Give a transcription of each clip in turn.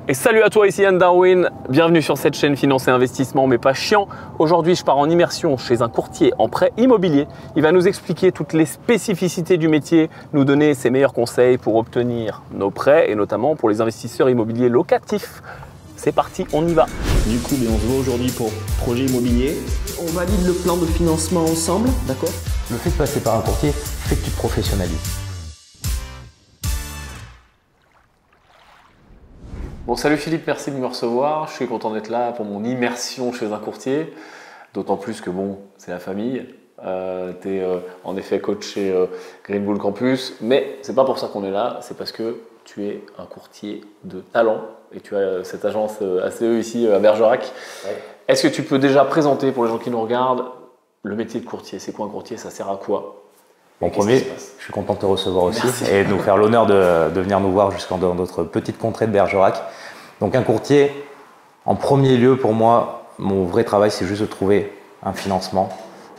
Et salut à toi, ici Yann Darwin, bienvenue sur cette chaîne Finance et Investissement, mais pas chiant. Aujourd'hui, je pars en immersion chez un courtier en prêt immobilier. Il va nous expliquer toutes les spécificités du métier, nous donner ses meilleurs conseils pour obtenir nos prêts et notamment pour les investisseurs immobiliers locatifs. C'est parti, on y va. Du coup, on se voit aujourd'hui pour projet immobilier. On valide le plan de financement ensemble, d'accord? Le fait de passer par un courtier fait que tu te professionnalises. Bon, salut Philippe, merci de me recevoir. Je suis content d'être là pour mon immersion chez un courtier. D'autant plus que bon, c'est la famille. Tu es en effet coach chez Green Bull Campus. Mais c'est pas pour ça qu'on est là, c'est parce que tu es un courtier de talent. Et tu as cette agence ACE ici à Bergerac. Ouais. Est-ce que tu peux déjà présenter pour les gens qui nous regardent le métier de courtier? C'est quoi un courtier? Ça sert à quoi? Bon, premier, je suis content de te recevoir aussi. Merci. Et de nous faire l'honneur de venir nous voir jusqu'en notre petite contrée de Bergerac. Donc un courtier, en premier lieu pour moi, mon vrai travail c'est juste de trouver un financement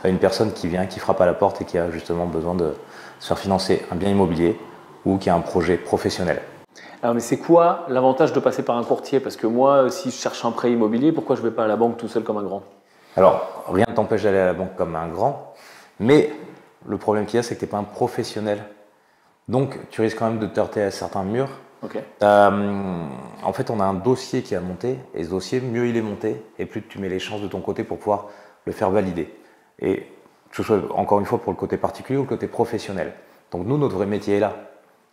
à une personne qui vient, qui frappe à la porte et qui a justement besoin de se faire financer un bien immobilier ou qui a un projet professionnel. Alors mais c'est quoi l'avantage de passer par un courtier? Parce que moi, si je cherche un prêt immobilier, pourquoi je ne vais pas à la banque tout seul comme un grand? Alors, rien ne t'empêche d'aller à la banque comme un grand, mais le problème qu'il y a, c'est que tu n'es pas un professionnel. Donc, tu risques quand même de te heurter à certains murs. Okay. En fait, on a un dossier qui a monté, et ce dossier, mieux il est monté, et plus tu mets les chances de ton côté pour pouvoir le faire valider. Et que ce soit, encore une fois, pour le côté particulier ou le côté professionnel. Donc nous, notre vrai métier est là,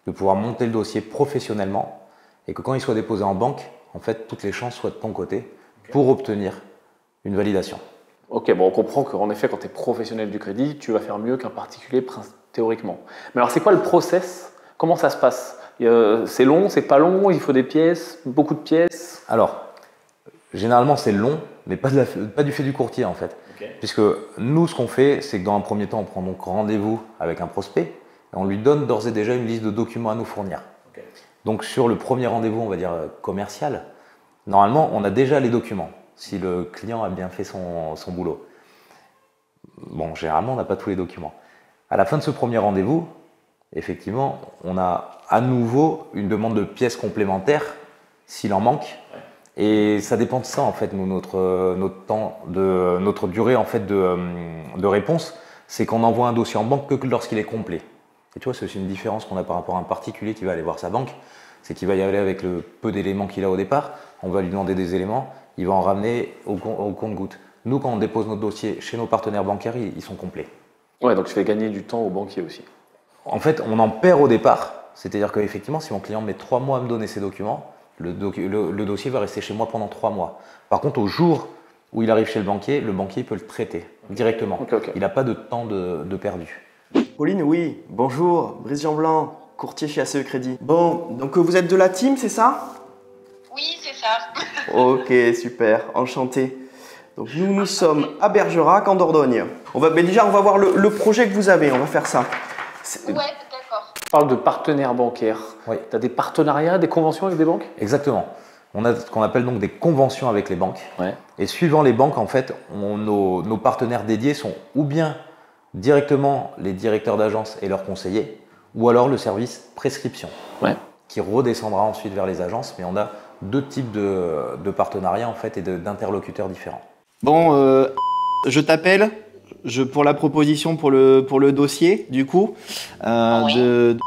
de pouvoir monter le dossier professionnellement, et que quand il soit déposé en banque, en fait, toutes les chances soient de ton côté pour obtenir une validation. Ok, bon, on comprend qu'en effet, quand tu es professionnel du crédit, tu vas faire mieux qu'un particulier théoriquement. Mais alors, c'est quoi le process? Comment ça se passe? C'est long, c'est pas long, il faut des pièces, beaucoup de pièces? Alors, généralement c'est long, mais pas du fait du courtier en fait. Okay. Puisque nous, ce qu'on fait, c'est que dans un premier temps, on prend donc rendez-vous avec un prospect et on lui donne d'ores et déjà une liste de documents à nous fournir. Okay. Donc sur le premier rendez-vous, on va dire commercial, normalement, on a déjà les documents, si le client a bien fait son boulot. Bon, généralement, on n'a pas tous les documents. À la fin de ce premier rendez-vous, effectivement, on a à nouveau une demande de pièces complémentaires s'il en manque. Ouais. Et ça dépend de ça en fait, nous, notre durée en fait de réponse, c'est qu'on envoie un dossier en banque que lorsqu'il est complet. Et tu vois, c'est aussi une différence qu'on a par rapport à un particulier qui va aller voir sa banque, c'est qu'il va y aller avec le peu d'éléments qu'il a au départ, on va lui demander des éléments, il va en ramener au compte-gouttes. Nous, quand on dépose notre dossier chez nos partenaires bancaires, ils sont complets. Ouais, donc tu fais gagner du temps aux banquiers aussi. En fait, on en perd au départ, c'est-à-dire qu'effectivement, si mon client met 3 mois à me donner ses documents, le dossier va rester chez moi pendant 3 mois. Par contre, au jour où il arrive chez le banquier peut le traiter directement. Okay. Il n'a pas de temps de perdu. Pauline, oui, bonjour, Brice Jean Blanc, courtier chez ACE Crédit. Bon, donc vous êtes de la team, c'est ça? Oui, c'est ça. Ok, super, enchanté. Donc nous sommes à Bergerac, en Dordogne. On va voir le projet que vous avez, on va faire ça. Ouais, d'accord. Tu parles de partenaires bancaires. Oui. Tu as des partenariats, des conventions avec des banques? Exactement. On a ce qu'on appelle donc des conventions avec les banques. Ouais. Et suivant les banques, en fait, nos partenaires dédiés sont ou bien directement les directeurs d'agence et leurs conseillers, ou alors le service prescription, ouais, qui redescendra ensuite vers les agences. Mais on a deux types de partenariats en fait et d'interlocuteurs différents. Bon, je t'appelle. Pour la proposition pour le dossier, du coup, oui.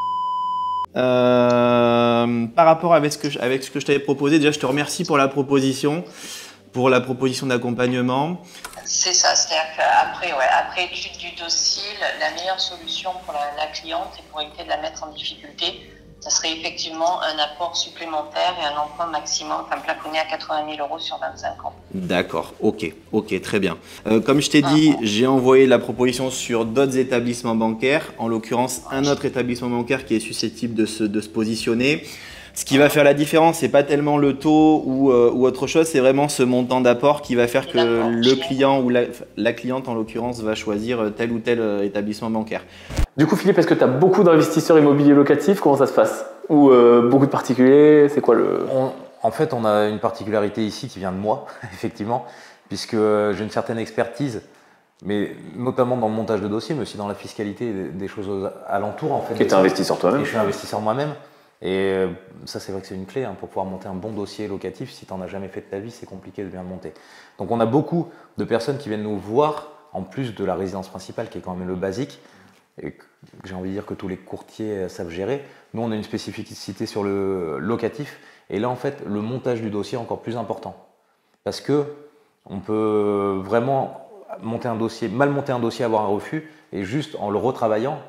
Par rapport avec ce que je t'avais proposé, déjà je te remercie pour la proposition d'accompagnement. C'est ça, c'est-à-dire qu'après étude du dossier, la meilleure solution pour la cliente et pour éviter de la mettre en difficulté, ça serait effectivement un apport supplémentaire et un emprunt maximum, plafonné à 80 000 € sur 25 ans. D'accord, ok, très bien. Comme je t'ai dit, j'ai envoyé la proposition sur d'autres établissements bancaires, en l'occurrence un autre établissement bancaire qui est susceptible de se positionner. Ce qui va faire la différence, c'est pas tellement le taux ou autre chose, c'est vraiment ce montant d'apport qui va faire que le client ou la cliente en l'occurrence va choisir tel ou tel établissement bancaire. Du coup, Philippe, est-ce que tu as beaucoup d'investisseurs immobiliers locatifs? Comment ça se passe? Ou beaucoup de particuliers? C'est quoi le… En fait, on a une particularité ici qui vient de moi, effectivement, puisque j'ai une certaine expertise, mais notamment dans le montage de dossiers, mais aussi dans la fiscalité et des choses alentours. En fait, et tu es investisseur toi-même? Et je suis investisseur moi-même. Et ça, c'est vrai que c'est une clé hein, pour pouvoir monter un bon dossier locatif. Si tu n'en as jamais fait de ta vie, c'est compliqué de bien le monter. Donc on a beaucoup de personnes qui viennent nous voir, en plus de la résidence principale, qui est quand même le basique, et j'ai envie de dire que tous les courtiers savent gérer. Nous, on a une spécificité sur le locatif, et là, en fait, le montage du dossier est encore plus important. Parce que on peut vraiment mal monter un dossier, avoir un refus, et juste en le retravaillant,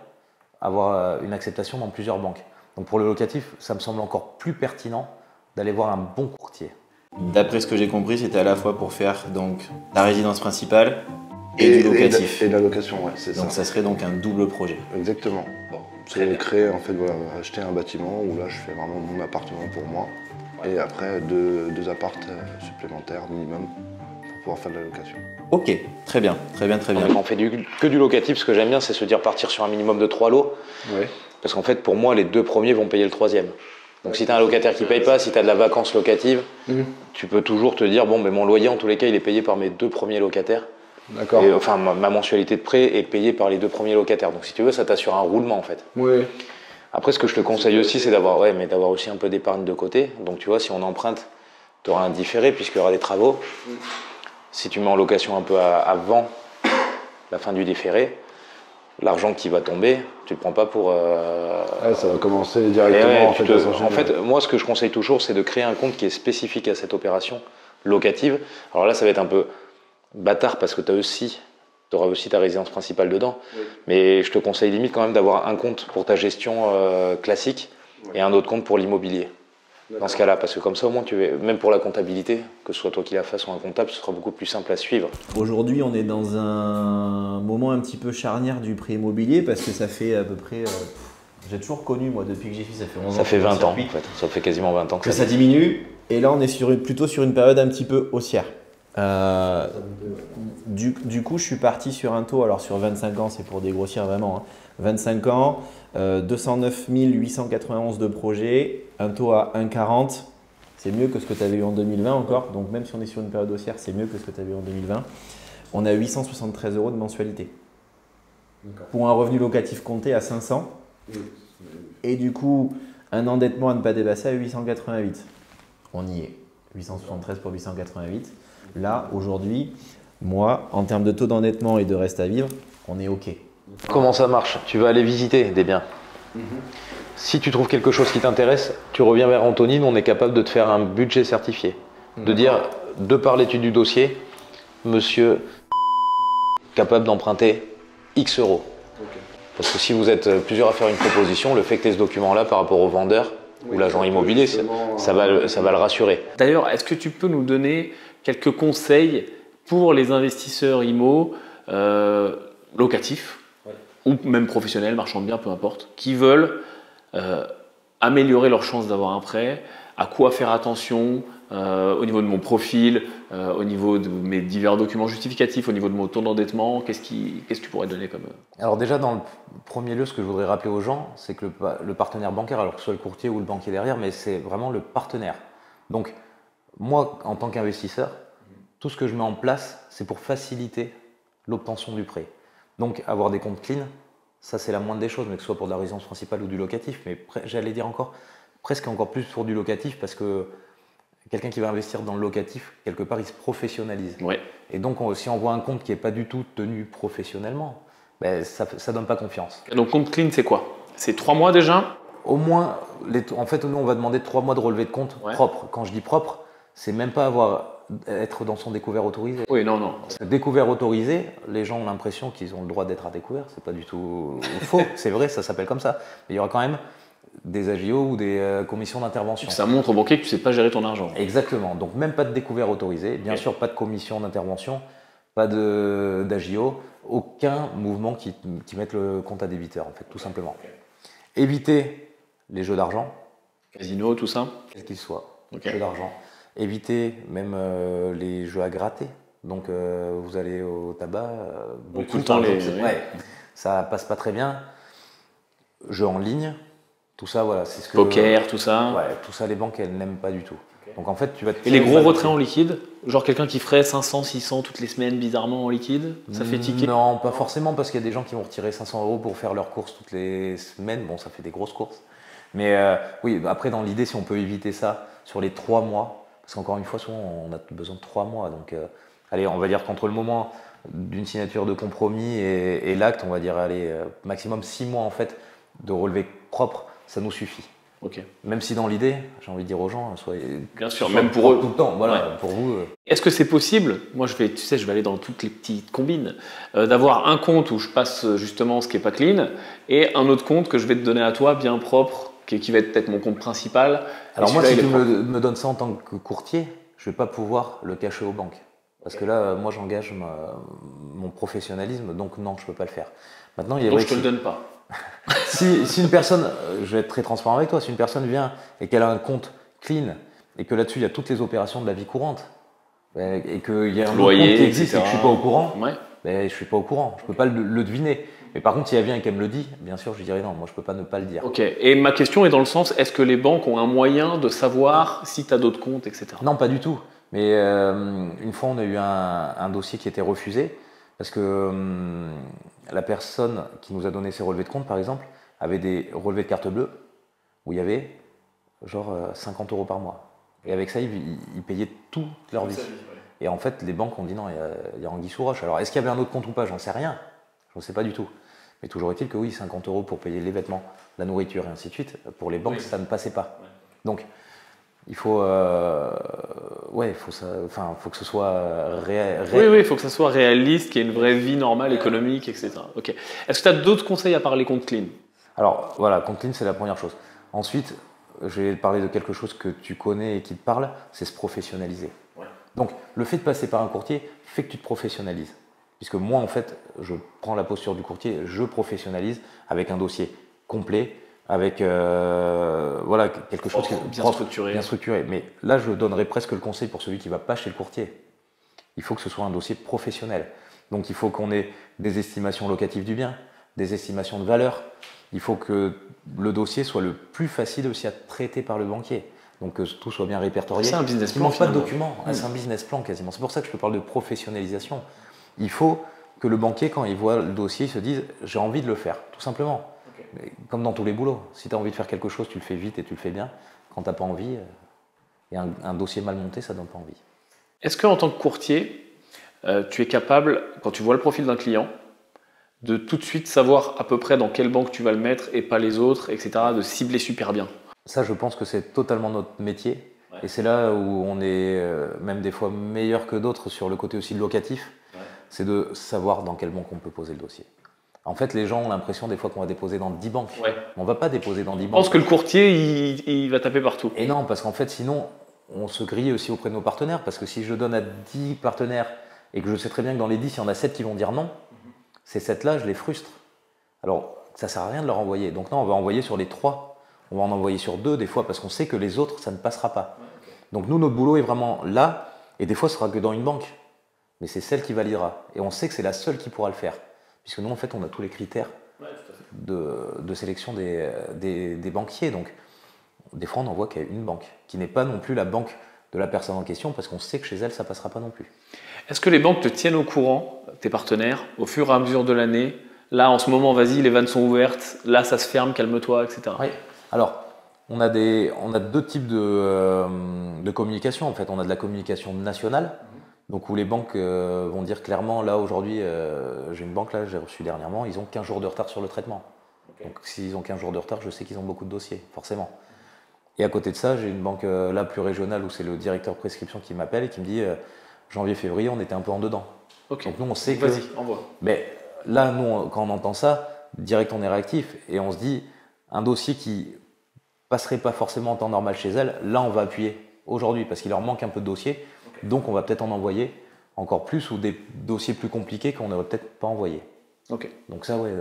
avoir une acceptation dans plusieurs banques. Donc pour le locatif, ça me semble encore plus pertinent d'aller voir un bon courtier. D'après ce que j'ai compris, c'était à la fois pour faire donc la résidence principale et du locatif. Et de la location, ouais, c'est ça. Donc ça serait donc un double projet. Exactement. C'est créer, en fait, voilà, acheter un bâtiment où là, je fais vraiment mon appartement pour moi. Et après, deux apparts supplémentaires minimum pour pouvoir faire de la location. Ok, très bien, très bien, très bien. On fait que du locatif, ce que j'aime bien, c'est se dire partir sur un minimum de 3 lots. Ouais. Parce qu'en fait, pour moi, les 2 premiers vont payer le 3e. Donc si tu as un locataire qui ne paye pas, si tu as de la vacance locative, tu peux toujours te dire, bon, mais mon loyer, en tous les cas, il est payé par mes 2 premiers locataires. D'accord. Enfin, ma mensualité de prêt est payée par les 2 premiers locataires. Donc si tu veux, ça t'assure un roulement, en fait. Oui. Après, ce que je te conseille aussi, c'est d'avoir aussi un peu d'épargne de côté. Donc tu vois, si on emprunte, tu auras un différé puisqu'il y aura des travaux. Si tu mets en location un peu avant la fin du différé, l'argent qui va tomber, tu ne le prends pas pour… Ouais, ça va commencer directement. En fait, moi, ce que je conseille toujours, c'est de créer un compte qui est spécifique à cette opération locative. Alors là, ça va être un peu bâtard parce que tu auras aussi ta résidence principale dedans. Oui. Mais je te conseille limite quand même d'avoir un compte pour ta gestion classique et un autre compte pour l'immobilier. Dans ce cas-là, parce que comme ça, au moins, même pour la comptabilité, que ce soit toi qui la fasses ou un comptable, ce sera beaucoup plus simple à suivre. Aujourd'hui, on est dans un moment un petit peu charnière du prêt immobilier parce que ça fait à peu près… j'ai toujours connu, moi, depuis que j'ai fait, ça fait 11 ans. Ça fait 20 ans, en fait. Ça fait quasiment 20 ans que ça diminue. Et là, on est plutôt sur une période un petit peu haussière. Du coup, je suis parti sur un taux, alors sur 25 ans, c'est pour dégrossir vraiment, hein. 25 ans, 209 891 de projets, un taux à 1,40, c'est mieux que ce que tu avais eu en 2020 encore, donc même si on est sur une période haussière, c'est mieux que ce que tu avais eu en 2020. On a 873 € de mensualité. Pour un revenu locatif compté à 500, et du coup, un endettement à ne pas dépasser à 888. On y est, 873 pour 888. Là, aujourd'hui, moi, en termes de taux d'endettement et de reste à vivre, on est OK. Comment ça marche? Tu vas aller visiter des biens. Si tu trouves quelque chose qui t'intéresse, tu reviens vers Anthony, on est capable de te faire un budget certifié. De dire, de par l'étude du dossier, monsieur capable d'emprunter X euros. Parce que si vous êtes plusieurs à faire une proposition, le fait que tu aies ce document-là par rapport au vendeur ou l'agent immobilier, ça va le rassurer. D'ailleurs, est-ce que tu peux nous donner quelques conseils pour les investisseurs IMO locatifs ou même professionnels, marchands de biens, peu importe, qui veulent améliorer leurs chances d'avoir un prêt, à quoi faire attention au niveau de mon profil, au niveau de mes divers documents justificatifs, au niveau de mon taux d'endettement, qu'est-ce que tu pourrais donner comme… Alors déjà, dans le premier lieu, ce que je voudrais rappeler aux gens, c'est que le partenaire bancaire, alors que ce soit le courtier ou le banquier derrière, mais c'est vraiment le partenaire. Donc, moi, en tant qu'investisseur, tout ce que je mets en place, c'est pour faciliter l'obtention du prêt. Donc, avoir des comptes clean, ça c'est la moindre des choses, mais que ce soit pour de la résidence principale ou du locatif, mais j'allais dire presque encore plus pour du locatif, parce que quelqu'un qui va investir dans le locatif, quelque part, il se professionnalise. Ouais. Et donc, si on voit un compte qui n'est pas du tout tenu professionnellement, ben, ça ne donne pas confiance. Donc, compte clean, c'est quoi? C'est 3 mois déjà? Au moins, en fait, nous, on va demander 3 mois de relevé de compte propre. Quand je dis propre, c'est même pas être dans son découvert autorisé. Oui, non. Découvert autorisé, les gens ont l'impression qu'ils ont le droit d'être à découvert. C'est pas du tout faux. C'est vrai, ça s'appelle comme ça. Mais il y aura quand même des AGO ou des commissions d'intervention. Ça montre au banquier que tu ne sais pas gérer ton argent. Exactement. Donc, même pas de découvert autorisé. Bien sûr, pas de commission d'intervention, pas d'AGO, aucun mouvement qui mette le compte à débiteur, en fait, tout simplement. Éviter les jeux d'argent. Casino, tout ça? Quel qu'il soit. Jeux d'argent. Éviter même les jeux à gratter. Donc, vous allez au tabac, beaucoup de temps. Ça passe pas très bien. Jeux en ligne. Tout ça, voilà, c'est ce que… Poker, tout ça. Ouais, tout ça, les banques, elles n'aiment pas du tout. Donc en fait, tu vas… Et les gros retraits en liquide? Genre quelqu'un qui ferait 500, 600 toutes les semaines bizarrement en liquide, ça fait tiquer? Non, pas forcément, parce qu'il y a des gens qui vont retirer 500 € pour faire leurs courses toutes les semaines. Bon, ça fait des grosses courses. Mais oui, après, dans l'idée, si on peut éviter ça sur les 3 mois, parce qu'encore une fois, souvent, on a besoin de 3 mois. Donc, allez, on va dire qu'entre le moment d'une signature de compromis et l'acte, on va dire, allez, maximum 6 mois, en fait, de relevé propre, ça nous suffit. Ok. Même si dans l'idée, j'ai envie de dire aux gens, soyez Bien sûr, même pour eux. tout le temps, voilà, Ouais. pour vous. Est-ce que c'est possible, moi je vais aller dans toutes les petites combines, d'avoir un compte où je passe justement ce qui n'est pas clean et un autre compte que je vais te donner à toi bien propre, qui va être peut-être mon compte principal. Alors moi, celui-là, si il tu est propre. me donnes ça en tant que courtier, je ne vais pas pouvoir le cacher aux banques. Parce que là, moi, j'engage mon professionnalisme, donc non, je ne peux pas le faire. Maintenant, il est Donc vrai je te que le donne pas. si une personne, je vais être très transparent avec toi, si une personne vient et qu'elle a un compte clean et que là-dessus, il y a toutes les opérations de la vie courante et qu'il y a un autre Loyer, compte qui existe et que je ne suis pas au courant, Ouais. ben, je ne suis pas au courant, je ne peux pas le deviner. Mais par contre, si elle vient et qu'elle me le dit, bien sûr, je lui dirai non, moi, je ne peux pas ne pas le dire. Ok. Et ma question est dans le sens, est-ce que les banques ont un moyen de savoir si tu as d'autres comptes, etc. Non, pas du tout. Mais une fois, on a eu un dossier qui était refusé parce que la personne qui nous a donné ses relevés de compte, par exemple, avait des relevés de carte bleue où il y avait genre 50 € par mois. Et avec ça, ils payaient toute leur vie. Et en fait, les banques ont dit non, il y a anguille sous roche. Alors, est-ce qu'il y avait un autre compte ou pas? J'en sais rien. Je ne sais pas du tout. Mais toujours est-il que oui, 50 € pour payer les vêtements, la nourriture et ainsi de suite, pour les banques, Oui. ça ne passait pas. Ouais. Donc, il faut, faut que ce soit Oui, il faut que ça soit réaliste, qu'il y ait une vraie vie normale, économique, etc. Ok. Est-ce que tu as d'autres conseils à part les comptes clean? Alors voilà, compte clean, c'est la première chose. Ensuite, je vais parler de quelque chose que tu connais et qui te parle, c'est se professionnaliser. Ouais. Donc, le fait de passer par un courtier fait que tu te professionnalises. Puisque moi, en fait, je prends la posture du courtier, je professionnalise avec un dossier complet, avec voilà, quelque chose qui est Bien propre, structuré. bien structuré. Mais là, je donnerais presque le conseil pour celui qui ne va pas chez le courtier. Il faut que ce soit un dossier professionnel. Donc, il faut qu'on ait des estimations locatives du bien, des estimations de valeur. Il faut que le dossier soit le plus facile aussi à traiter par le banquier. Donc, que tout soit bien répertorié. C'est un business Il plan, manque pas de finalement. documents. C'est un business plan quasiment. C'est pour ça que je te parle de professionnalisation. Il faut que le banquier, quand il voit le dossier, il se dise « j'ai envie de le faire », tout simplement. Mais comme dans tous les boulots. Si tu as envie de faire quelque chose, tu le fais vite et tu le fais bien. Quand tu n'as pas envie, et un dossier mal monté, ça ne donne pas envie. Est-ce qu'en tant que courtier, tu es capable, quand tu vois le profil d'un client, de tout de suite savoir à peu près dans quelle banque tu vas le mettre et pas les autres, etc., de cibler super bien? Ça, je pense que c'est totalement notre métier. Ouais. Et c'est là où on est même des fois meilleur que d'autres sur le côté aussi locatif. Ouais. C'est de savoir dans quelle banque on peut poser le dossier. En fait, les gens ont l'impression des fois qu'on va déposer dans 10 banques. Ouais. On ne va pas déposer dans 10 Je banques. pense que le courtier, il va taper partout. Et non, parce qu'en fait, sinon, on se grille aussi auprès de nos partenaires. Parce que si je donne à 10 partenaires et que je sais très bien que dans les 10, il y en a 7 qui vont dire non, ces 7-là, je les frustre. Alors, ça ne sert à rien de leur envoyer. Donc non, on va envoyer sur les 3. On va en envoyer sur 2 des fois parce qu'on sait que les autres, ça ne passera pas. Donc nous, notre boulot est vraiment là. Et des fois, ce sera que dans une banque. Mais c'est celle qui validera. Et on sait que c'est la seule qui pourra le faire. Puisque nous, en fait, on a tous les critères de sélection des banquiers. Donc, des fois, on n'envoie qu'à une banque, qui n'est pas non plus la banque de la personne en question, parce qu'on sait que chez elle, ça ne passera pas non plus. Est-ce que les banques te tiennent au courant, tes partenaires, au fur et à mesure de l'année? Là, en ce moment, vas-y, les vannes sont ouvertes. Là, ça se ferme, calme-toi, etc. Oui. Alors, on a deux types de communication. En fait, on a de la communication nationale, donc où les banques vont dire clairement, là, aujourd'hui, j'ai une banque, là, j'ai reçu dernièrement, ils ont 15 jours de retard sur le traitement. Okay. Donc, s'ils ont 15 jours de retard, je sais qu'ils ont beaucoup de dossiers, forcément. Et à côté de ça, j'ai une banque là plus régionale où c'est le directeur de prescription qui m'appelle et qui me dit janvier-février, on était un peu en dedans. Okay. Donc nous, on sait que. Vas-y, envoie. Mais là, nous, quand on entend ça, direct, on est réactif et on se dit un dossier qui passerait pas forcément en temps normal chez elle, là, on va appuyer aujourd'hui parce qu'il leur manque un peu de dossiers. Okay. Donc, on va peut-être en envoyer encore plus ou des dossiers plus compliqués qu'on n'aurait peut-être pas envoyés. Okay. Donc ça, ouais,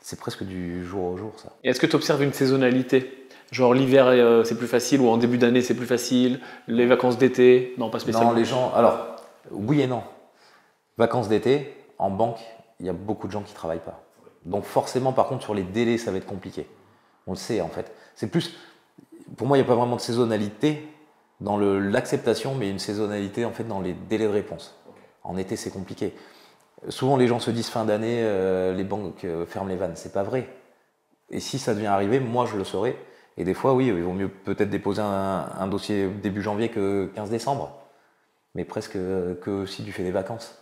c'est presque du jour au jour, ça. Et est-ce que tu observes une saisonnalité? Genre l'hiver c'est plus facile ou en début d'année c'est plus facile? Les vacances d'été? Non, pas spécialement. Non, les gens. Alors, oui et non. Vacances d'été, en banque, il y a beaucoup de gens qui ne travaillent pas. Donc forcément, par contre, sur les délais, ça va être compliqué. On le sait en fait. C'est plus. Pour moi, il n'y a pas vraiment de saisonnalité dans l'acceptation, mais une saisonnalité en fait dans les délais de réponse. Okay. En été, c'est compliqué. Souvent, les gens se disent fin d'année, les banques ferment les vannes. C'est pas vrai. Et si ça devient arriver, moi je le saurai. Et des fois, oui, il vaut mieux peut-être déposer un dossier début janvier que 15 décembre. Mais presque que si tu fais des vacances.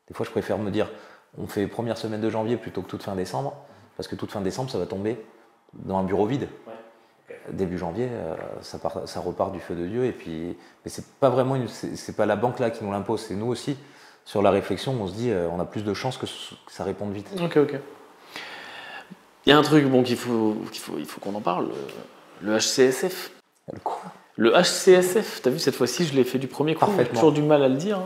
Des fois, je préfère me dire, on fait première semaine de janvier plutôt que toute fin décembre. Parce que toute fin décembre, ça va tomber dans un bureau vide. Ouais. Okay. Début janvier, ça repart du feu de Dieu. Et puis, mais c'est pas vraiment, c'est pas la banque là qui nous l'impose, c'est nous aussi. Sur la réflexion, on se dit, on a plus de chances que ça réponde vite. Ok. Il y a un truc bon, il faut qu'on en parle, le HCSF. Le quoi ? Le HCSF, tu as vu, cette fois-ci, je l'ai fait du premier coup, j'ai toujours du mal à le dire.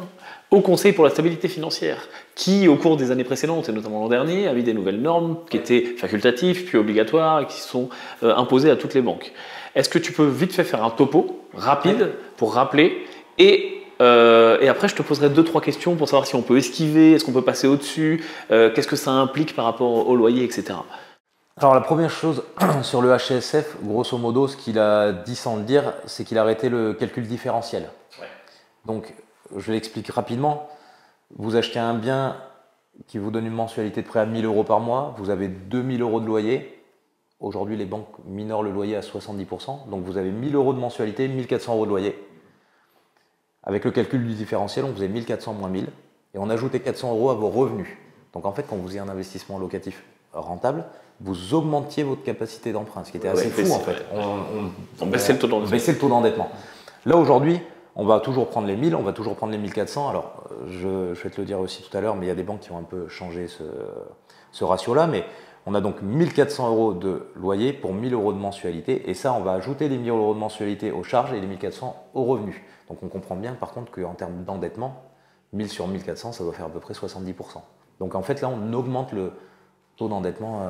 Au Conseil pour la stabilité financière, qui, au cours des années précédentes, et notamment l'an dernier, a mis des nouvelles normes qui étaient facultatives, puis obligatoires, et qui sont imposées à toutes les banques. Est-ce que tu peux vite fait faire un topo rapide pour rappeler et après, je te poserai 2-3 questions pour savoir si on peut esquiver, est-ce qu'on peut passer au-dessus, qu'est-ce que ça implique par rapport au loyer, etc. Alors la première chose sur le HCSF, grosso modo, ce qu'il a dit sans le dire, c'est qu'il a arrêté le calcul différentiel. Ouais. Donc, je l'explique rapidement. Vous achetez un bien qui vous donne une mensualité de prêt à 1 000 € par mois, vous avez 2 000 € de loyer. Aujourd'hui, les banques minorent le loyer à 70%, donc vous avez 1 000 € de mensualité, 1 400 € de loyer. Avec le calcul du différentiel, on faisait 1 400 moins 1 000, et on ajoutait 400 € à vos revenus. Donc en fait, quand vous faisiez un investissement locatif rentable, vous augmentiez votre capacité d'emprunt, ce qui était assez fou en fait. On baissait le taux d'endettement. Baissait le taux d'endettement. Là aujourd'hui, on va toujours prendre les 1000, on va toujours prendre les 1400. Alors je vais te le dire aussi tout à l'heure, mais il y a des banques qui ont un peu changé ce ratio-là. Mais on a donc 1 400 € de loyer pour 1 000 € de mensualité. Et ça, on va ajouter les 1 000 € de mensualité aux charges et les 1 400 aux revenus. Donc on comprend bien par contre qu'en termes d'endettement, 1000 sur 1400, ça doit faire à peu près 70%. Donc en fait là, on augmente le taux d'endettement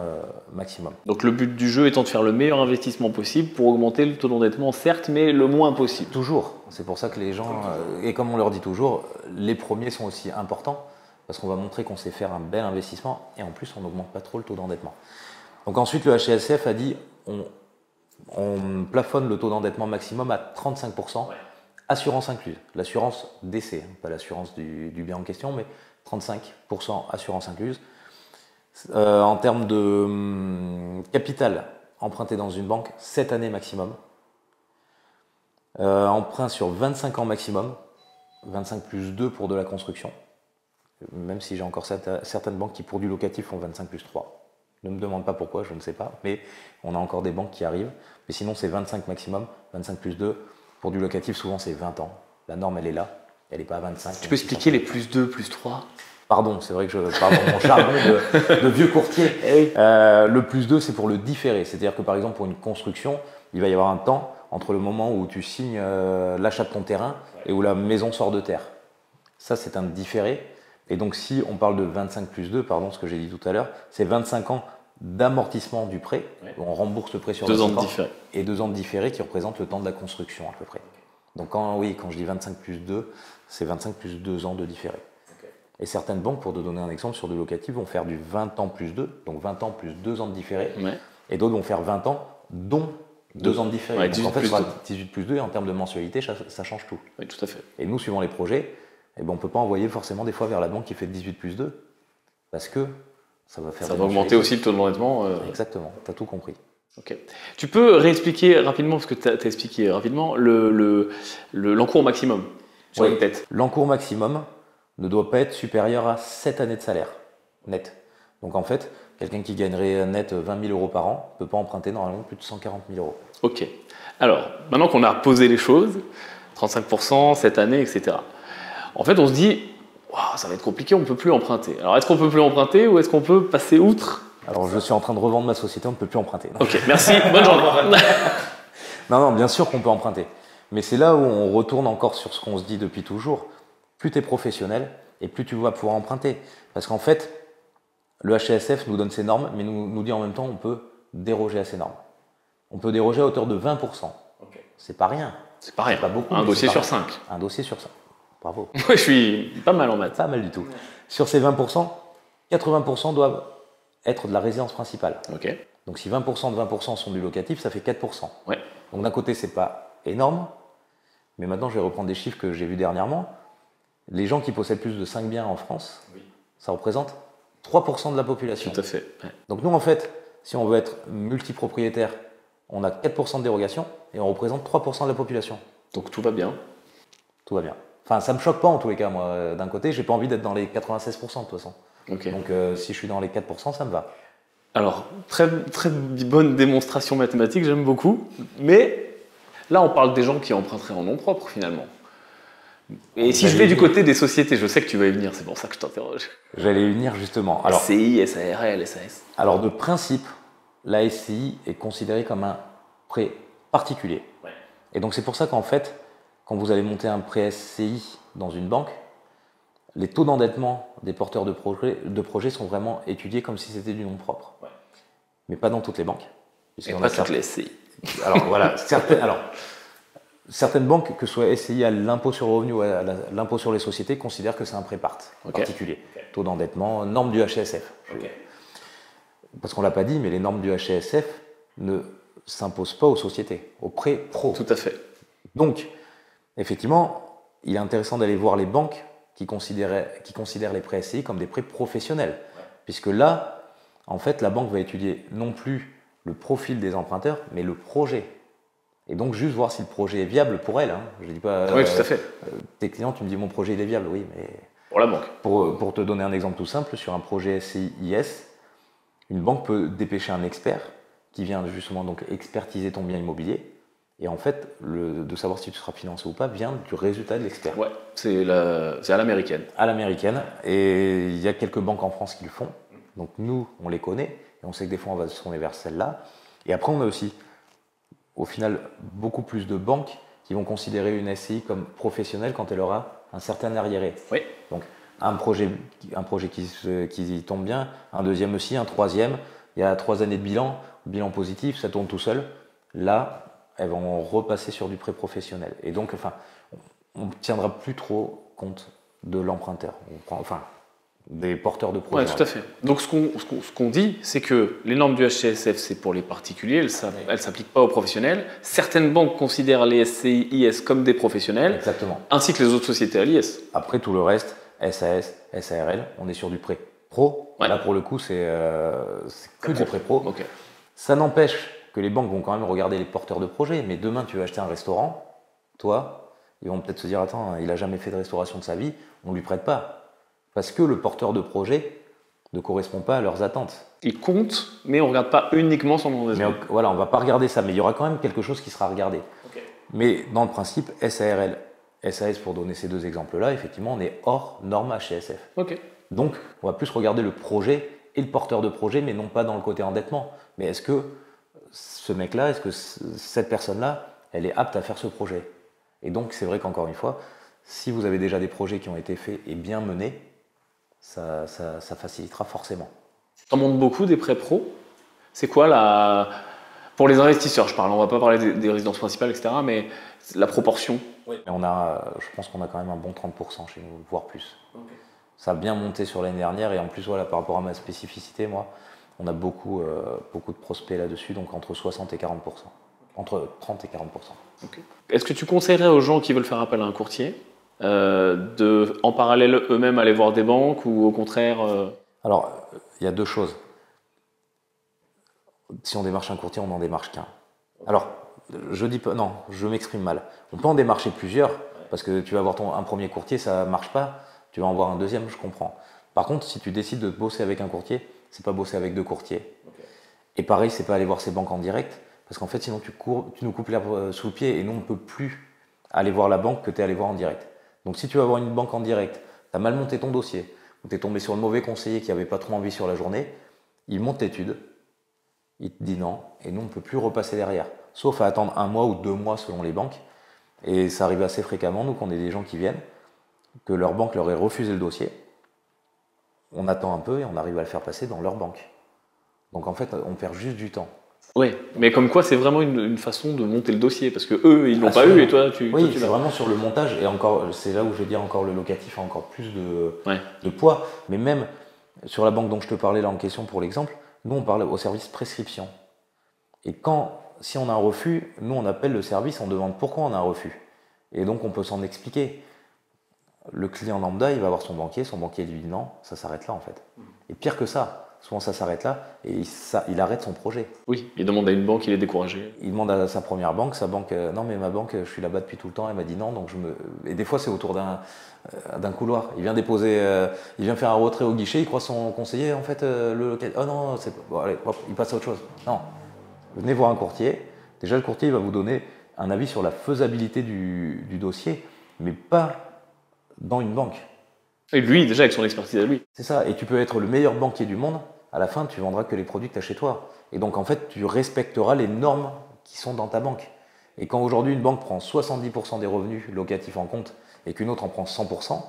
maximum. Donc le but du jeu étant de faire le meilleur investissement possible pour augmenter le taux d'endettement, certes, mais le moins possible. Toujours. C'est pour ça que les gens, et comme on leur dit toujours, les premiers sont aussi importants parce qu'on va montrer qu'on sait faire un bel investissement et en plus on n'augmente pas trop le taux d'endettement. Donc ensuite le HCSF a dit on plafonne le taux d'endettement maximum à 35%, ouais. Assurance incluse. L'assurance décès, pas l'assurance du bien en question, mais 35% assurance incluse. En termes de capital emprunté dans une banque, 7 années maximum. Emprunt sur 25 ans maximum, 25 plus 2 pour de la construction. Même si j'ai encore certaines banques qui pour du locatif font 25 plus 3. Ne me demande pas pourquoi, je ne sais pas, mais on a encore des banques qui arrivent. Mais sinon c'est 25 maximum, 25 plus 2. Pour du locatif, souvent c'est 20 ans. La norme elle est là, elle n'est pas à 25. Tu peux expliquer les plus 2, plus 3 ? Pardon, c'est vrai que je parle dans mon jargon de vieux courtier. Le plus 2, c'est pour le différé. C'est-à-dire que par exemple, pour une construction, il va y avoir un temps entre le moment où tu signes l'achat de ton terrain et où la maison sort de terre. Ça, c'est un différé. Et donc, si on parle de 25 plus 2, pardon, ce que j'ai dit tout à l'heure, c'est 25 ans d'amortissement du prêt. Ouais. On rembourse le prêt sur 2 ans de différé. Et 2 ans de différé qui représentent le temps de la construction à peu près. Donc, quand je dis 25 plus 2, c'est 25 plus 2 ans de différé. Et certaines banques, pour te donner un exemple, sur du locatif, vont faire du 20 ans plus 2, donc 20 ans plus 2 ans de différé. Ouais. Et d'autres vont faire 20 ans, dont 2 ans de différé. Ouais, donc en fait, ce sera 18 plus 2, et en termes de mensualité, ça change tout. Oui, tout à fait. Et nous, suivant les projets, on ne peut pas envoyer forcément des fois vers la banque qui fait 18 plus 2, parce que ça va faire... Ça va augmenter aussi le taux d'endettement. Exactement, tu as tout compris. Ok. Tu peux réexpliquer rapidement, parce que tu as expliqué rapidement, l'encours maximum sur une tête. L'encours maximum ne doit pas être supérieur à 7 années de salaire net. Donc en fait, quelqu'un qui gagnerait net 20 000 € par an ne peut pas emprunter normalement plus de 140 000 €. Ok. Alors, maintenant qu'on a posé les choses, 35%, 7 années, etc. En fait, on se dit, wow, ça va être compliqué, on ne peut plus emprunter. Alors, est-ce qu'on peut plus emprunter ou est-ce qu'on peut passer outre ? Alors, je suis en train de revendre ma société, on ne peut plus emprunter. Non. Ok, merci, bonne journée. Non, bien sûr qu'on peut emprunter. Mais c'est là où on retourne encore sur ce qu'on se dit depuis toujours. Plus tu es professionnel et plus tu vas pouvoir emprunter. Parce qu'en fait, le HCSF nous donne ses normes, mais nous dit en même temps on peut déroger à ces normes. On peut déroger à hauteur de 20%. Okay. C'est pas rien. C'est pas rien. Pas beaucoup, un dossier sur 5. Un dossier sur 5. Bravo. Je suis pas mal en maths. Pas mal du tout. Sur ces 20%, 80% doivent être de la résidence principale. Okay. Donc si 20% de 20% sont du locatif, ça fait 4%. Ouais. Donc d'un côté, c'est pas énorme, mais maintenant je vais reprendre des chiffres que j'ai vus dernièrement. Les gens qui possèdent plus de 5 biens en France, oui. Ça représente 3% de la population. Tout à fait. Ouais. Donc nous, en fait, si on veut être multipropriétaire, on a 4% de dérogation et on représente 3% de la population. Donc tout va bien. Tout va bien. Enfin, ça me choque pas en tous les cas, moi. D'un côté, j'ai pas envie d'être dans les 96% de toute façon. Ok. Donc si je suis dans les 4%, ça me va. Alors, très, très bonne démonstration mathématique, j'aime beaucoup. Mais là, on parle des gens qui emprunteraient en nom propre, finalement. Et si je vais du côté des sociétés, je sais que tu vas y venir, c'est pour ça que je t'interroge. J'allais y venir justement. Alors, SCI, SARL, SAS. alors de principe, la SCI est considérée comme un prêt particulier. Ouais. Et donc c'est pour ça qu'en fait, quand vous allez monter un prêt SCI dans une banque, les taux d'endettement des porteurs de projets sont vraiment étudiés comme si c'était du nom propre. Ouais. Mais pas dans toutes les banques. Et pas toutes les SCI. Alors voilà, certaines banques, que ce soit SCI à l'impôt sur le revenu ou à l'impôt sur les sociétés, considèrent que c'est un prêt particulier. Taux d'endettement, normes du HCSF. Parce qu'on ne l'a pas dit, mais les normes du HCSF ne s'imposent pas aux sociétés, aux prêts pro. Tout à fait. Donc, effectivement, il est intéressant d'aller voir les banques qui considèrent les prêts SCI comme des prêts professionnels. Puisque là, en fait, la banque va étudier non plus le profil des emprunteurs, mais le projet. Et donc, juste voir si le projet est viable pour elle. Hein. Je dis pas. Oui, tout à fait. Tes clients, tu me dis mon projet il est viable, oui, mais. Pour la banque. Pour te donner un exemple tout simple, sur un projet SCI-IS, une banque peut dépêcher un expert qui vient justement donc expertiser ton bien immobilier. Et en fait, de savoir si tu seras financé ou pas vient du résultat de l'expert. Ouais, c'est à l'américaine. À l'américaine. Et il y a quelques banques en France qui le font. Donc nous, on les connaît. Et on sait que des fois, on va se tourner vers celle-là. Et après, on a aussi, au final, beaucoup plus de banques qui vont considérer une SCI comme professionnelle quand elle aura un certain arriéré. Oui. Donc, un projet qui tombe bien, un deuxième aussi, un troisième. Il y a 3 années de bilan positif, ça tourne tout seul. Là, elles vont repasser sur du prêt professionnel. Et donc, enfin, on ne tiendra plus trop compte de l'emprunteur. Des porteurs de projets. Oui, tout à fait. Donc, ce qu'on dit, c'est que les normes du HCSF, c'est pour les particuliers, elles ne s'appliquent pas aux professionnels. Certaines banques considèrent les SCI, IS comme des professionnels. Exactement. Ainsi que les autres sociétés à l'IS. Après, tout le reste, SAS, SARL, on est sur du prêt pro. Ouais. Là, pour le coup, c'est que du prêt pro. Okay. Ça n'empêche que les banques vont quand même regarder les porteurs de projets. Mais demain, tu veux acheter un restaurant, toi, ils vont peut-être se dire, attends, il n'a jamais fait de restauration de sa vie, on ne lui prête pas. Parce que le porteur de projet ne correspond pas à leurs attentes. Il compte, mais on ne regarde pas uniquement son endettement. Voilà, on ne va pas regarder ça, mais il y aura quand même quelque chose qui sera regardé. Okay. Mais dans le principe, SARL, SAS, pour donner ces deux exemples-là, effectivement, on est hors norme HCSF. Okay. Donc, on va plus regarder le projet et le porteur de projet, mais non pas dans le côté endettement. Mais est-ce que ce mec-là, est-ce que cette personne-là, elle est apte à faire ce projet? Et donc, c'est vrai qu'encore une fois, si vous avez déjà des projets qui ont été faits et bien menés, ça facilitera forcément. Tu en montres beaucoup des prêts pro. C'est quoi pour les investisseurs, je parle, on ne va pas parler des résidences principales, etc., mais la proportion. Oui. Je pense qu'on a quand même un bon 30% chez nous, voire plus. Okay. Ça a bien monté sur l'année dernière et en plus, voilà, par rapport à ma spécificité, moi, on a beaucoup de prospects là-dessus, donc entre 60 et 40%. Entre 30 et 40%. Okay. Est-ce que tu conseillerais aux gens qui veulent faire appel à un courtier de, en parallèle, eux-mêmes aller voir des banques ou au contraire Alors, il y a deux choses. Si on démarche un courtier, on n'en démarche qu'un. Alors, je m'exprime mal. On peut en démarcher plusieurs, parce que tu vas avoir un premier courtier, ça ne marche pas, tu vas en voir un deuxième, je comprends. Par contre, si tu décides de bosser avec un courtier, c'est pas bosser avec deux courtiers. Okay. Et pareil, c'est pas aller voir ces banques en direct, parce qu'en fait, sinon tu nous coupes l'herbe sous le pied et nous, on ne peut plus aller voir la banque que tu es allé voir en direct. Donc si tu vas voir une banque en direct, tu as mal monté ton dossier, ou tu es tombé sur le mauvais conseiller qui n'avait pas trop envie sur la journée, il monte l'étude, il te dit non, et nous on ne peut plus repasser derrière. Sauf à attendre 1 mois ou 2 mois selon les banques. Et ça arrive assez fréquemment, nous, qu'on ait des gens qui viennent, que leur banque leur ait refusé le dossier. On attend un peu et on arrive à le faire passer dans leur banque. Donc en fait, on perd juste du temps. Oui, mais comme quoi c'est vraiment une façon de monter le dossier, parce que eux ils l'ont pas eu et toi tu. Oui, c'est vraiment sur le montage et encore, c'est là où je veux dire encore le locatif a encore plus de poids. Mais même sur la banque dont je te parlais là en question pour l'exemple, nous on parle au service prescription. Et si on a un refus, nous on appelle le service, on demande pourquoi on a un refus. Et donc on peut s'en expliquer. Le client lambda, il va voir son banquier lui dit non, ça s'arrête là en fait. Et pire que ça, souvent ça s'arrête là, et il arrête son projet. Oui, il demande à une banque, il est découragé. Il demande à sa première banque, non mais ma banque, je suis là-bas depuis tout le temps, elle m'a dit non, donc Et des fois c'est autour d'un couloir. Il vient il vient faire un retrait au guichet, il croit son conseiller, en fait, le local. Oh non, bon, allez, hop, il passe à autre chose. Non, venez voir un courtier. Déjà, le courtier il va vous donner un avis sur la faisabilité du dossier, mais pas dans une banque. Et lui, déjà, avec son expertise à lui. C'est ça, et tu peux être le meilleur banquier du monde, à la fin, tu vendras que les produits que tu as chez toi. Et donc, en fait, tu respecteras les normes qui sont dans ta banque. Et quand aujourd'hui, une banque prend 70% des revenus locatifs en compte et qu'une autre en prend 100%.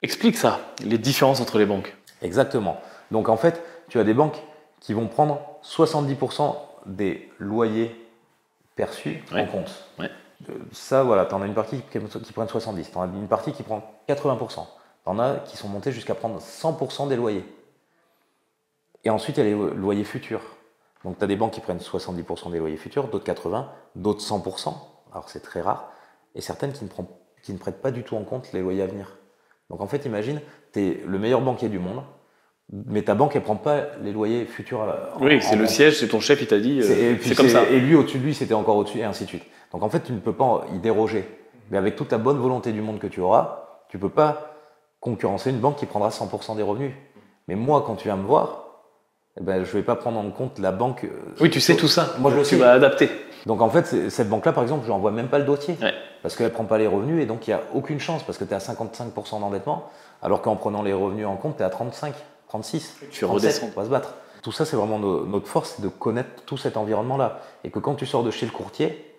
Explique ça, les différences entre les banques. Exactement. Donc, en fait, tu as des banques qui vont prendre 70% des loyers perçus en compte. Ouais. Ça, voilà, tu en as une partie qui prennent 70%, tu en as une partie qui prend 80%. Tu en as qui sont montés jusqu'à prendre 100% des loyers. Et ensuite, il y a les loyers futurs. Donc, tu as des banques qui prennent 70% des loyers futurs, d'autres 80%, d'autres 100%. Alors, c'est très rare. Et certaines qui ne prêtent pas du tout en compte les loyers à venir. Donc, en fait, imagine, tu es le meilleur banquier du monde, mais ta banque, elle ne prend pas les loyers futurs. Oui, c'est le siège, c'est ton chef, il t'a dit, c'est comme ça. Et lui, au-dessus de lui, c'était encore au-dessus, et ainsi de suite. Donc, en fait, tu ne peux pas y déroger. Mais avec toute la bonne volonté du monde que tu auras, tu ne peux pas concurrencer une banque qui prendra 100% des revenus. Mais moi, quand tu viens me voir, je ne vais pas prendre en compte la banque. Oui, tu sais tout ça. Moi, je le sais. Tu vas adapter. Donc, en fait, cette banque-là, par exemple, je n'envoie même pas le dossier. Ouais. Parce qu'elle ne prend pas les revenus et donc il n'y a aucune chance parce que tu es à 55% d'endettement, alors qu'en prenant les revenus en compte, tu es à 35, 36. Tu 37, redescends. on va se battre. Tout ça, c'est vraiment notre force, c'est de connaître tout cet environnement-là. Et que quand tu sors de chez le courtier,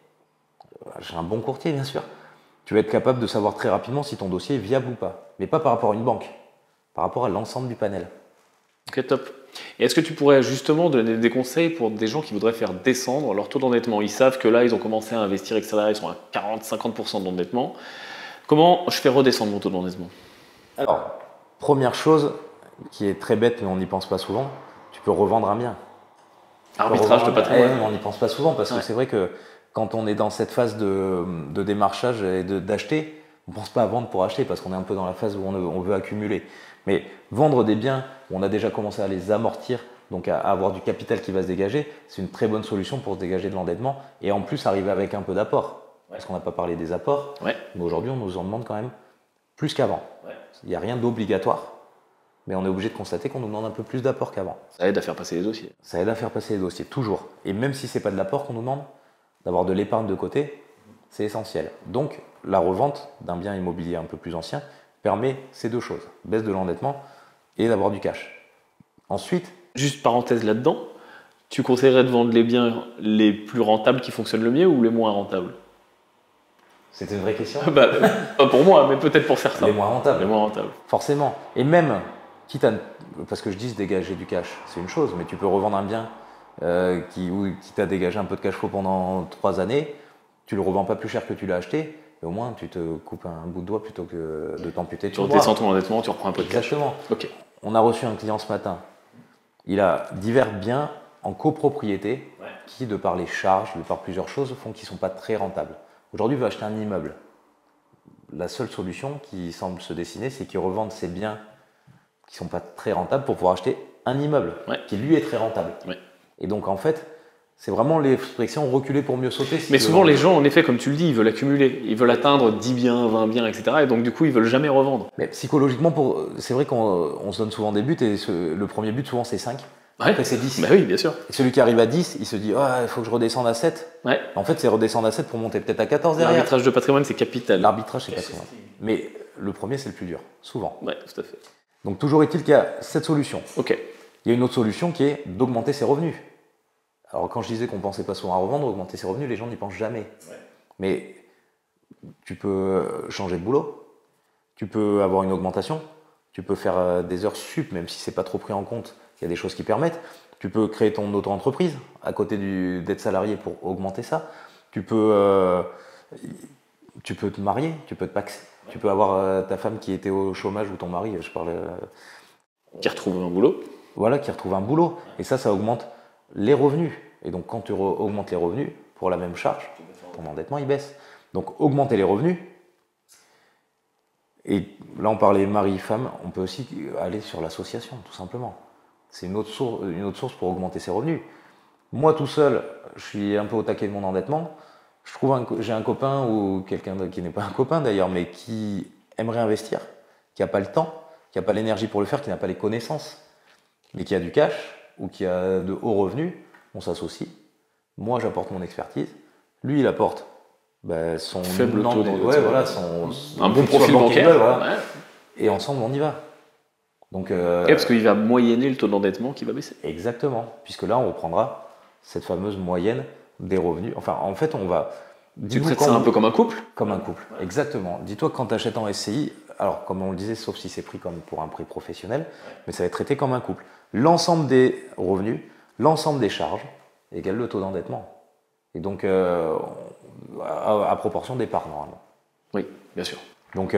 j'ai un bon courtier, bien sûr, tu vas être capable de savoir très rapidement si ton dossier est viable ou pas. Mais pas par rapport à une banque, par rapport à l'ensemble du panel. Ok, top. Et est-ce que tu pourrais justement donner des conseils pour des gens qui voudraient faire descendre leur taux d'endettement? Ils savent que là, ils ont commencé à investir, etc. Ils sont à 40-50% d'endettement. Comment je fais redescendre mon taux d'endettement? Alors, première chose qui est très bête, mais on n'y pense pas souvent, tu peux revendre un bien. Arbitrage de patrimoine. On n'y pense pas souvent parce que c'est vrai que quand on est dans cette phase de démarchage et d'acheter, on ne pense pas à vendre pour acheter parce qu'on est un peu dans la phase où on veut accumuler. Mais vendre des biens où on a déjà commencé à les amortir, donc à avoir du capital qui va se dégager, c'est une très bonne solution pour se dégager de l'endettement et en plus arriver avec un peu d'apport. Parce qu'on n'a pas parlé des apports, mais aujourd'hui on nous en demande quand même plus qu'avant. Il n'y a rien d'obligatoire, mais on est obligé de constater qu'on nous demande un peu plus d'apport qu'avant. Ça aide à faire passer les dossiers. Ça aide à faire passer les dossiers, toujours. Et même si ce n'est pas de l'apport qu'on nous demande, d'avoir de l'épargne de côté, c'est essentiel. Donc la revente d'un bien immobilier un peu plus ancien permet ces deux choses, baisse de l'endettement et d'avoir du cash. Ensuite, juste parenthèse là-dedans, tu conseillerais de vendre les biens les plus rentables qui fonctionnent le mieux ou les moins rentables? C'était une vraie question. Pas pour moi, mais peut-être pour certains. Les moins rentables. Les moins rentables. Forcément. Et même, parce que je dis se dégager du cash, c'est une chose, mais tu peux revendre un bien qui t'a dégagé un peu de cash flow pendant 3 années, tu le revends pas plus cher que tu l'as acheté, et au moins tu te coupes un bout de doigt plutôt que de t'amputer. Tu redescends ton endettement, tu reprends un peu de cash. Exactement. Ok. On a reçu un client ce matin. Il a divers biens en copropriété qui, de par les charges, de par plusieurs choses, font qu'ils ne sont pas très rentables. Aujourd'hui, il veut acheter un immeuble. La seule solution qui semble se dessiner, c'est qu'il revende ses biens qui ne sont pas très rentables pour pouvoir acheter un immeuble qui, lui, est très rentable. Et donc, en fait, c'est vraiment l'expression reculer pour mieux sauter. Mais souvent, les gens, en effet, comme tu le dis, ils veulent accumuler. Ils veulent atteindre 10 biens, 20 biens, etc. Et donc, du coup, ils ne veulent jamais revendre. Mais psychologiquement, c'est vrai qu'on se donne souvent des buts et le premier but, souvent, c'est 5. Après, c'est 10. Bah oui, bien sûr. Et celui qui arrive à 10, il se dit il faut que je redescende à 7. En fait, c'est redescendre à 7 pour monter peut-être à 14 derrière. L'arbitrage de patrimoine, c'est capital. L'arbitrage, c'est patrimoine. Mais le premier, c'est le plus dur, souvent. Oui, tout à fait. Donc, toujours est-il qu'il y a cette solution. Ok. Il y a une autre solution qui est d'augmenter ses revenus. Alors, quand je disais qu'on ne pensait pas souvent à revendre, augmenter ses revenus, les gens n'y pensent jamais. Mais tu peux changer de boulot, tu peux avoir une augmentation, tu peux faire des heures sup, même si ce n'est pas trop pris en compte. Il y a des choses qui permettent. Tu peux créer ton auto-entreprise à côté d'être salarié pour augmenter ça. Tu peux te marier, tu peux te paxer. Tu peux avoir ta femme qui était au chômage ou ton mari, je parle. Qui retrouve un boulot. Voilà, qui retrouve un boulot. Et ça augmente les revenus. Et donc, quand tu augmentes les revenus, pour la même charge, ton endettement, il baisse. Donc, augmenter les revenus. Et là, on parlait mari-femme, on peut aussi aller sur l'association, tout simplement. c'est une autre source pour augmenter ses revenus. Moi tout seul, je suis un peu au taquet de mon endettement. Je trouve j'ai un copain ou quelqu'un qui n'est pas un copain d'ailleurs, mais qui aimerait investir, qui n'a pas le temps, qui n'a pas l'énergie pour le faire, qui n'a pas les connaissances, mais qui a du cash ou qui a de hauts revenus. On s'associe. Moi, j'apporte mon expertise. Lui, il apporte son faible taux d'endettement. Ouais, voilà, un bon profil bancaire. Voilà. Ouais. Et ensemble, on y va. Donc, parce qu'il va moyenner le taux d'endettement qui va baisser. Exactement. Puisque là, on reprendra cette fameuse moyenne des revenus. Enfin, en fait, on va... Tu traites ça un peu comme un couple? Comme un couple, exactement. Dis-toi que quand tu achètes en SCI, alors comme on le disait, sauf si c'est pris comme pour un prix professionnel, mais ça va être traité comme un couple. L'ensemble des revenus, l'ensemble des charges égale le taux d'endettement. Et donc, à proportion des parts, normalement. Oui, bien sûr. Donc,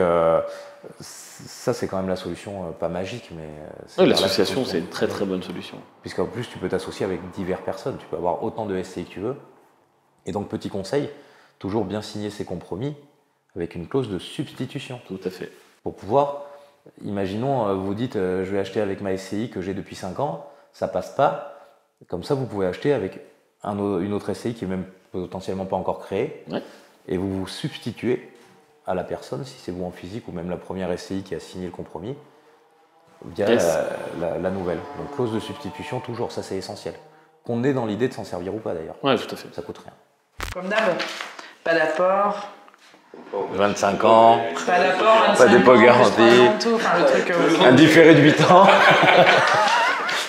ça, c'est quand même la solution, pas magique, mais... Oui, l'association, c'est une très très bonne solution. Puisqu'en plus, tu peux t'associer avec diverses personnes. Tu peux avoir autant de SCI que tu veux. Et donc, petit conseil, toujours bien signer ses compromis avec une clause de substitution. Tout à fait. Pour pouvoir, imaginons, vous dites, je vais acheter avec ma SCI que j'ai depuis 5 ans, ça passe pas. Comme ça, vous pouvez acheter avec une autre SCI qui est même potentiellement pas encore créée. Ouais. Et vous vous substituez à la personne, si c'est vous en physique ou même la première SCI qui a signé le compromis, via la nouvelle. Donc clause de substitution, toujours, ça c'est essentiel. Qu'on ait dans l'idée de s'en servir ou pas d'ailleurs. Ouais, tout à fait. Ça coûte rien. Comme d'hab, pas d'apport. 25 ans, Pas d'apport, 25 pas dépôt ans, garanti, enfin, le truc, un différé de 8 ans.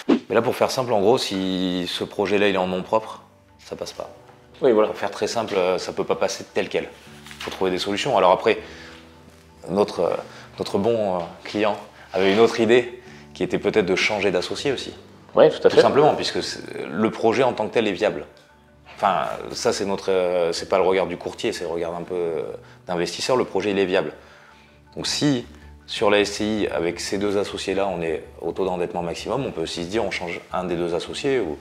Mais là, pour faire simple, en gros, si ce projet-là il est en nom propre, ça passe pas. Oui, voilà. Pour faire très simple, ça peut pas passer tel quel. Il faut trouver des solutions. Alors après, notre bon client avait une autre idée qui était peut-être de changer d'associé aussi. Oui, tout à fait. Tout simplement, puisque le projet en tant que tel est viable. Enfin, ça c'est pas le regard du courtier, c'est le regard un peu d'investisseur. Le projet il est viable. Donc si sur la SCI avec ces deux associés-là, on est au taux d'endettement maximum, on peut aussi se dire on change un des deux associés. Ou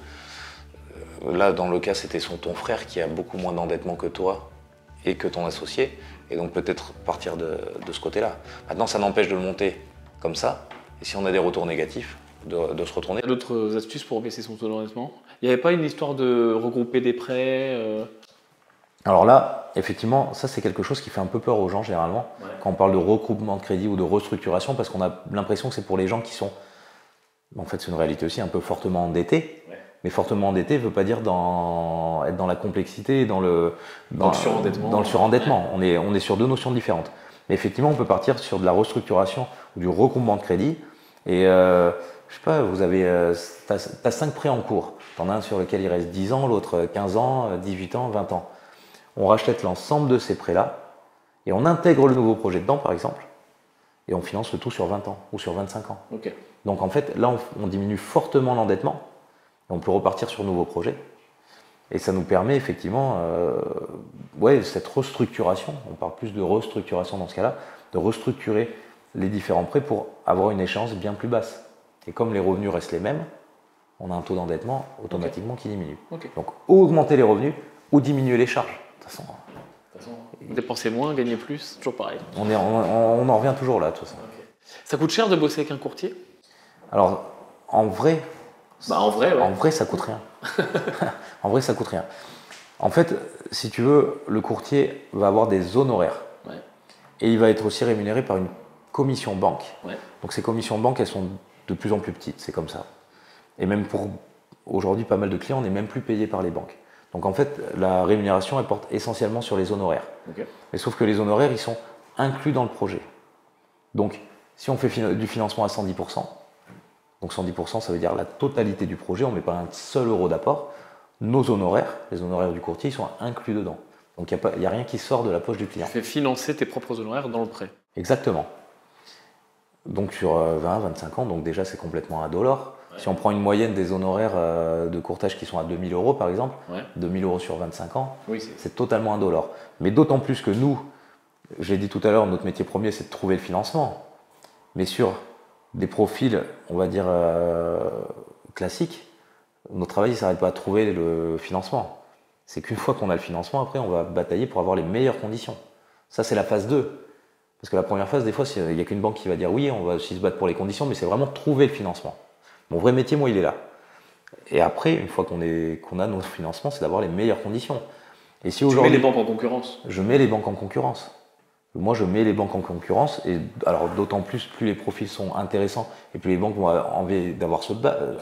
là, dans le cas, c'était ton frère qui a beaucoup moins d'endettement que toi et que ton associé, et donc peut-être partir de ce côté-là. Maintenant, ça n'empêche de le monter comme ça. Et si on a des retours négatifs, de se retourner. Il y a d'autres astuces pour baisser son taux d'endettement? Il n'y avait pas une histoire de regrouper des prêts Alors là, effectivement, ça c'est quelque chose qui fait un peu peur aux gens généralement, quand on parle de regroupement de crédit ou de restructuration, parce qu'on a l'impression que c'est pour les gens qui sont, en fait c'est une réalité aussi, un peu fortement endettés. Mais fortement endetté ne veut pas dire être dans la complexité, dans le surendettement. Dans le surendettement. On est sur deux notions différentes. Mais effectivement, on peut partir sur de la restructuration ou du regroupement de crédit. Et je sais pas, t'as 5 prêts en cours. T'en as un sur lequel il reste 10 ans, l'autre 15 ans, 18 ans, 20 ans. On rachète l'ensemble de ces prêts-là et on intègre le nouveau projet dedans, par exemple, et on finance le tout sur 20 ans ou sur 25 ans. Okay. Donc en fait, là, on diminue fortement l'endettement. On peut repartir sur de nouveaux projets. Et ça nous permet effectivement, cette restructuration, on parle plus de restructuration dans ce cas-là, de restructurer les différents prêts pour avoir une échéance bien plus basse. Et comme les revenus restent les mêmes, on a un taux d'endettement automatiquement qui diminue. Okay. Donc augmenter les revenus ou diminuer les charges. De toute façon, dépenser moins, gagner plus, toujours pareil. On en revient toujours là, de toute façon. Okay. Ça coûte cher de bosser avec un courtier? Alors, en vrai, en vrai, ça coûte rien. En vrai, ça coûte rien. En fait, si tu veux, le courtier va avoir des honoraires. Ouais. Et il va être aussi rémunéré par une commission banque. Ouais. Donc ces commissions banque, elles sont de plus en plus petites, c'est comme ça. Et même pour aujourd'hui, pas mal de clients, on n'est même plus payé par les banques. Donc en fait, la rémunération, elle porte essentiellement sur les honoraires. Okay. Mais sauf que les honoraires, ils sont inclus dans le projet. Donc, si on fait du financement à 110%, donc 110%, ça veut dire la totalité du projet, on ne met pas un seul euro d'apport. Nos honoraires, les honoraires du courtier, ils sont inclus dedans. Donc il n'y a rien qui sort de la poche du client. Tu fais financer tes propres honoraires dans le prêt. Exactement. Donc sur 20-25 ans, donc déjà c'est complètement à dollar. Ouais. Si on prend une moyenne des honoraires de courtage qui sont à 2000 € par exemple, 2000 € sur 25 ans, c'est totalement à dollar. Mais d'autant plus que nous, j'ai dit tout à l'heure, notre métier premier c'est de trouver le financement. Mais sur des profils, on va dire, classiques, notre travail ne s'arrête pas à trouver le financement. C'est qu'une fois qu'on a le financement, après, on va batailler pour avoir les meilleures conditions. Ça, c'est la phase 2. Parce que la première phase, des fois, il n'y a qu'une banque qui va dire oui, on va aussi se battre pour les conditions, mais c'est vraiment trouver le financement. Mon vrai métier, moi, il est là. Et après, une fois qu'on a nos financements, c'est d'avoir les meilleures conditions. Et si Tu mets les banques en concurrence? Je mets les banques en concurrence. Moi, je mets les banques en concurrence, et alors d'autant plus les profils sont intéressants, et plus les banques vont avoir envie d'avoir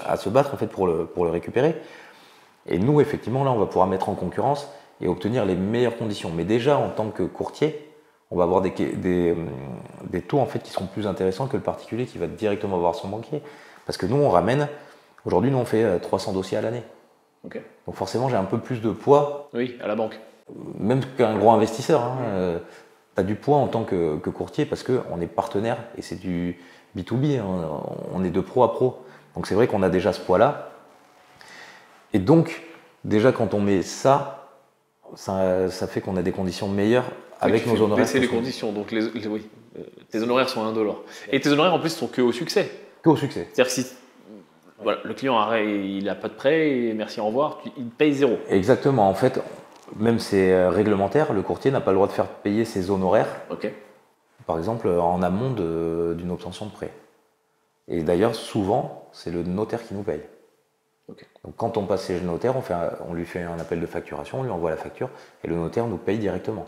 à se battre en fait pour le récupérer. Et nous, effectivement, là, on va pouvoir mettre en concurrence et obtenir les meilleures conditions. Mais déjà, en tant que courtier, on va avoir des taux en fait qui seront plus intéressants que le particulier qui va directement voir son banquier. Parce que nous, on ramène, aujourd'hui, nous, on fait 300 dossiers à l'année. Okay. Donc forcément, j'ai un peu plus de poids. Oui, à la banque. Même qu'un gros investisseur. Hein, tu as du poids en tant que courtier parce qu'on est partenaire et c'est du B2B, hein, on est de pro à pro. Donc c'est vrai qu'on a déjà ce poids-là. Et donc, déjà quand on met ça fait qu'on a des conditions meilleures avec nos honoraires. C'est les conditions, donc oui, tes honoraires sont à $1. Et tes honoraires en plus sont que au succès. Que au succès. C'est-à-dire que si voilà, le client il n'a pas de prêt, et merci, au revoir, il paye 0. Exactement, en fait, même c'est réglementaire, le courtier n'a pas le droit de faire payer ses honoraires, par exemple en amont d'une obtention de prêt. Et d'ailleurs, souvent, c'est le notaire qui nous paye. Donc quand on passe chez le notaire, on lui fait un appel de facturation, on lui envoie la facture, et le notaire nous paye directement.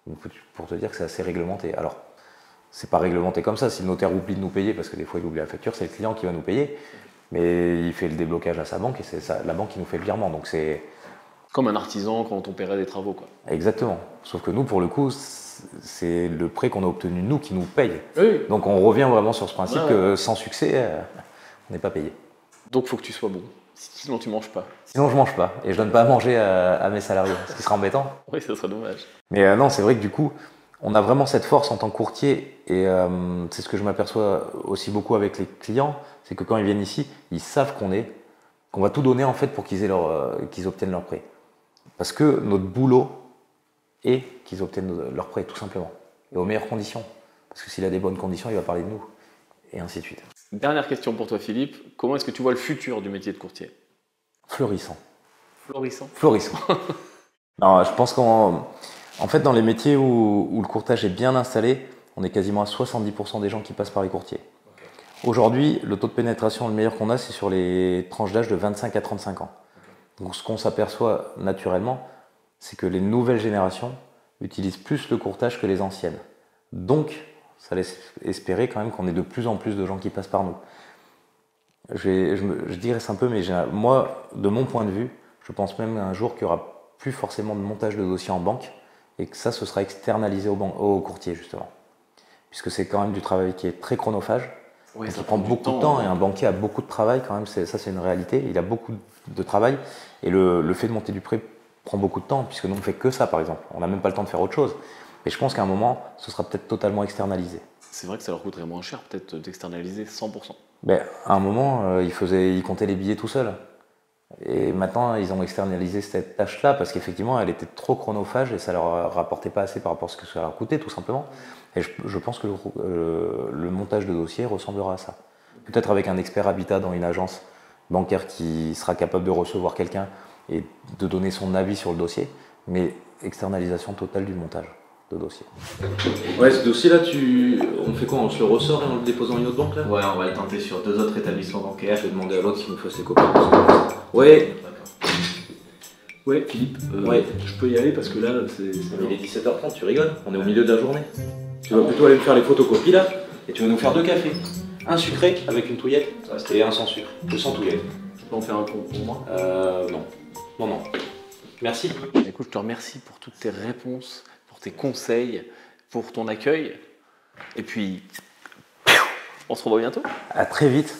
Donc, pour te dire que c'est assez réglementé. Alors, c'est pas réglementé comme ça, si le notaire oublie de nous payer, parce que des fois il oublie la facture, c'est le client qui va nous payer, mais il fait le déblocage à sa banque, et c'est la banque qui nous fait le virement. Donc c'est comme un artisan quand on paierait des travaux, quoi. Exactement. Sauf que nous, pour le coup, c'est le prêt qu'on a obtenu, nous, qui nous paye. Oui. Donc on revient vraiment sur ce principe que sans succès, on n'est pas payé. Donc il faut que tu sois bon. Sinon tu manges pas. Sinon je mange pas. Et je donne pas à manger à mes salariés. Ce qui sera embêtant. Oui, ça serait dommage. Mais non, c'est vrai que du coup, on a vraiment cette force en tant que courtier. Et c'est ce que je m'aperçois aussi beaucoup avec les clients. C'est que quand ils viennent ici, ils savent qu'on va tout donner en fait pour qu'ils obtiennent leur prêt. Parce que notre boulot est qu'ils obtiennent leur prêt, tout simplement. Et aux meilleures conditions. Parce que s'il a des bonnes conditions, il va parler de nous. Et ainsi de suite. Dernière question pour toi, Philippe. Comment est-ce que tu vois le futur du métier de courtier? Florissant. Florissant. Florissant. Non, je pense qu'en fait, dans les métiers où le courtage est bien installé, on est quasiment à 70% des gens qui passent par les courtiers. Aujourd'hui, le taux de pénétration le meilleur qu'on a, c'est sur les tranches d'âge de 25 à 35 ans. Donc ce qu'on s'aperçoit naturellement, c'est que les nouvelles générations utilisent plus le courtage que les anciennes. Donc, ça laisse espérer quand même qu'on ait de plus en plus de gens qui passent par nous. Je digresse un peu, mais moi, de mon point de vue, je pense même un jour qu'il n'y aura plus forcément de montage de dossiers en banque et que ça, ce sera externalisé au courtier, justement. Puisque c'est quand même du travail qui est très chronophage, ça prend beaucoup de temps, et un banquier a beaucoup de travail quand même, ça c'est une réalité, il a beaucoup de travail, et le fait de monter du prêt prend beaucoup de temps, puisque nous on ne fait que ça par exemple, on n'a même pas le temps de faire autre chose. Et je pense qu'à un moment, ce sera peut-être totalement externalisé. C'est vrai que ça leur coûterait moins cher peut-être d'externaliser 100%. Ben, à un moment, ils comptaient les billets tout seuls. Et maintenant, ils ont externalisé cette tâche-là parce qu'effectivement, elle était trop chronophage et ça leur rapportait pas assez par rapport à ce que ça leur coûtait, tout simplement. Et je pense que le montage de dossier ressemblera à ça. Peut-être avec un expert habitat dans une agence bancaire qui sera capable de recevoir quelqu'un et de donner son avis sur le dossier, mais externalisation totale du montage de dossier. Ouais, ce dossier-là, on fait quoi? On se le ressort et on le dépose dans une autre banque là? Ouais, on va le tenter sur 2 autres établissements bancaires. Je vais demander à l'autre s'il nous fasse les copains. Ouais. D'accord. Ouais, Philippe, ouais. Je peux y aller parce que là, c'est Il est 17h30, tu rigoles? On est au milieu de la journée. Tu vas plutôt aller me faire les photocopies là et tu vas nous faire 2 cafés. Un sucré avec une touillette et un sans sucre. Le sans touillette. Tu peux en faire un pour moi? Non. Non. Merci. Écoute, je te remercie pour toutes tes réponses, pour tes conseils, pour ton accueil. Et puis, on se revoit bientôt. À très vite.